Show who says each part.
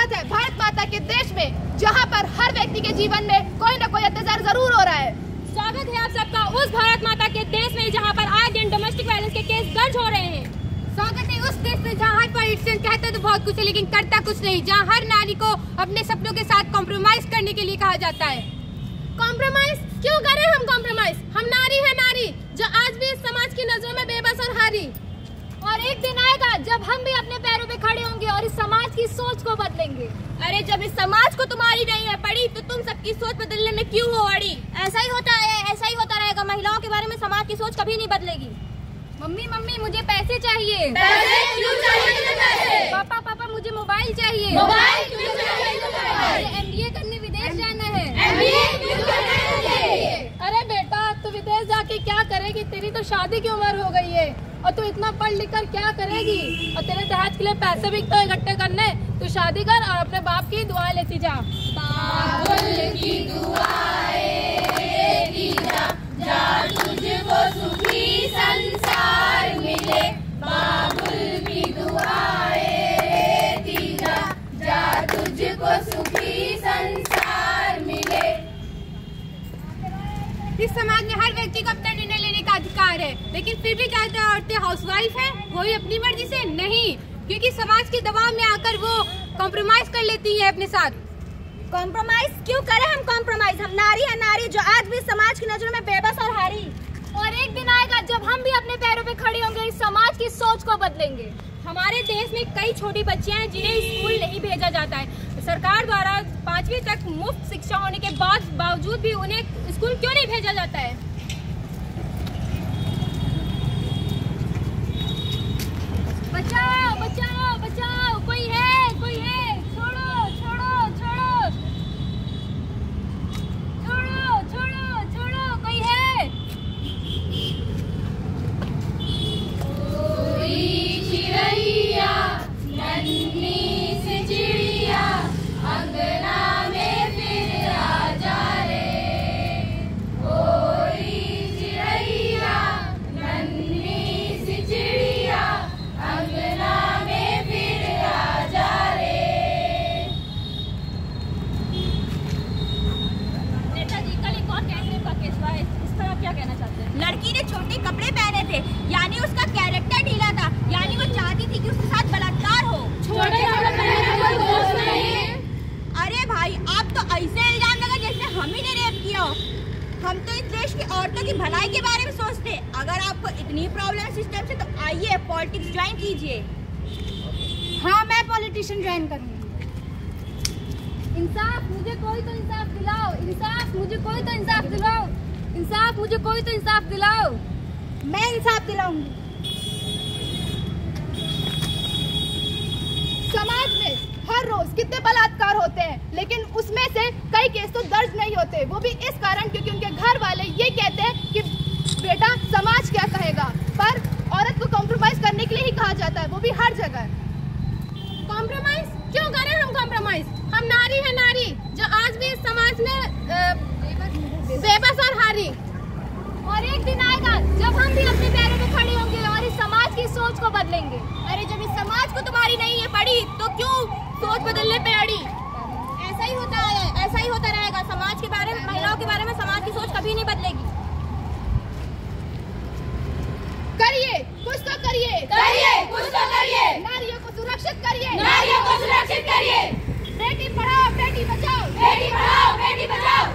Speaker 1: स्वागत है भारत माता के देश में, जहां पर हर व्यक्ति के जीवन में कोई न कोई अत्याचार जरूर हो रहा है।
Speaker 2: स्वागत है आप सबका उस भारत माता के देश में जहां पर आए दिन डोमेस्टिक वायलेंस के केस दर्ज हो रहे हैं। स्वागत है उस देश में जहां हर पॉलिटिशियन कहता तो बहुत कुछ है लेकिन करता कुछ नहीं, जहां हर नारी को अपने सपनों के साथ कॉम्प्रोमाइज करने के लिए कहा जाता है। कॉम्प्रोमाइज क्यों करें हम कॉम्प्रोमाइज? हम नारी है नारी जो आज भी इस समाज की नजरों में बेबस और हारी। और एक दिन आएगा जब हम भी अपने पैरों पे खड़े होंगे और इस समाज की सोच को बदलेंगे। अरे जब इस समाज को तुम्हारी नहीं है पड़ी तो तुम सबकी सोच बदलने में क्यों हो अड़ी? ऐसा ही होता है, ऐसा ही होता रहेगा। महिलाओं के बारे में समाज की सोच कभी नहीं बदलेगी। मम्मी मम्मी मुझे पैसे चाहिए।
Speaker 1: पैसे क्यों चाहिए पैसे?
Speaker 2: पापा पापा मुझे मोबाइल चाहिए।
Speaker 1: मोबाइल क्यों चाहिए?
Speaker 2: MBA करने विदेश जाना है।
Speaker 1: MBA क्यों करना है?
Speaker 2: अरे बेटा तू विदेश जाके क्या करेगी? तेरी तो शादी की उम्र हो गई है और तू इतना पढ़ लिख कर क्या करेगी? और तेरे दहेज के लिए पैसे भी तो इकट्ठे करने, तू शादी कर और अपने बाप की दुआएं लेती जा।
Speaker 1: बाबुल की दुआएं लेती जा, जा तुझको सुखी संसार मिले। बाबुल की दुआएं लेती जा, जा तुझको सुखी संसार मिले।
Speaker 2: इस समाज में हर व्यक्ति को अपना निर्णय लेने का अधिकार है, लेकिन फिर भी क्या औरतें हाउसवाइफ है वो भी अपनी मर्जी से नहीं, क्योंकि समाज के दबाव में आकर वो कॉम्प्रोमाइज कर लेती है अपने साथ।
Speaker 3: कॉम्प्रोमाइज क्यों करें हम कॉम्प्रोमाइज? हम नारी है नारी जो आज भी समाज की नजरों में बेबस और हारी।
Speaker 2: और एक दिन आएगा जब हम भी अपने पैरों पे खड़े होंगे, इस समाज की सोच को बदलेंगे। हमारे देश में कई छोटी बच्चियां हैं जिन्हें स्कूल नहीं भेजा जाता है। सरकार द्वारा 5वीं तक मुफ्त शिक्षा होने के बावजूद भी उन्हें स्कूल क्यों नहीं भेजा जाता है? बचाओ बचाओ बचाओ, कोई है कोई है, छोड़ो छोड़ो छोड़ो छोड़ो छोड़ो छोड़ो, कोई है?
Speaker 1: कोई चिड़ैया नन्ही सी चिड़िया अंगना में फिर आ जा रे। कोई चिड़ैया नन्ही सी चिड़िया अंगना में फिर आ जा रे।
Speaker 2: नेताजी कल एक और कैंसर का केस हुआ है, इस पर आप क्या कहना चाहते हैं?
Speaker 3: लड़की ने छोटे कपड़े पहने थे, यानी उसका कैरेक्टर ढीला था, यानी वो चाहती थी कि उसके साथ बलात्कार हो।
Speaker 1: छोटे कपड़े पहनने कोई दोष नहीं है।
Speaker 3: अरे भाई आप तो ऐसे इल्जाम लगा जैसे हम ही ने रेप किया हो। हम तो इस देश की औरतों की भलाई के बारे में सोचते हैं। अगर आपको इतनी प्रॉब्लम सिस्टम से तो आइए पॉलिटिक्स ज्वाइन कीजिए।
Speaker 2: हाँ मैं पॉलिटिशियन ज्वाइन करूंगी। इंसाफ मुझे कोई तो इंसाफ दिलाओ, इंसाफ मुझे कोई तो इंसाफ दिलाओ, इंसाफ मुझे कोई तो इंसाफ दिलाओ।
Speaker 3: मैं इंसाफ दिलाऊंगी।
Speaker 1: समाज में हर रोज कितने बलात्कार होते हैं, लेकिन उसमें से कई केस तो दर्ज नहीं होते। वो भी इस कारण क्योंकि उनके घर वाले ये कहते हैं कि बेटा समाज क्या कहेगा, पर औरत को कॉम्प्रोमाइज करने के लिए ही कहा जाता है, वो भी हर जगह।
Speaker 2: कॉम्प्रोमाइज क्यों करें हम कॉम्प्रोमाइज? हम नारी है नारी जो आज भी इस समाज में बेबस और हारी। और एक दिन आएगा जब हम भी अपने पैरों पे खड़े होंगे और इस समाज की सोच को बदलेंगे।
Speaker 3: अरे जब इस समाज को तुम्हारी नहीं है पड़ी तो क्यों सोच बदलने पे अड़ी? ऐसा ही होता है, ऐसा ही होता रहेगा। समाज के बारे में, महिलाओं के बारे में समाज की सोच कभी नहीं बदलेगी।
Speaker 1: करिए कुछ तो करिए,
Speaker 3: करिए कुछ तो करिए,
Speaker 1: नारियों को सुरक्षित करिए,
Speaker 3: नारियों को सुरक्षित करिए।
Speaker 1: बेटी पढ़ाओ बेटी बचाओ,
Speaker 3: बेटी पढ़ाओ बेटी बचाओ।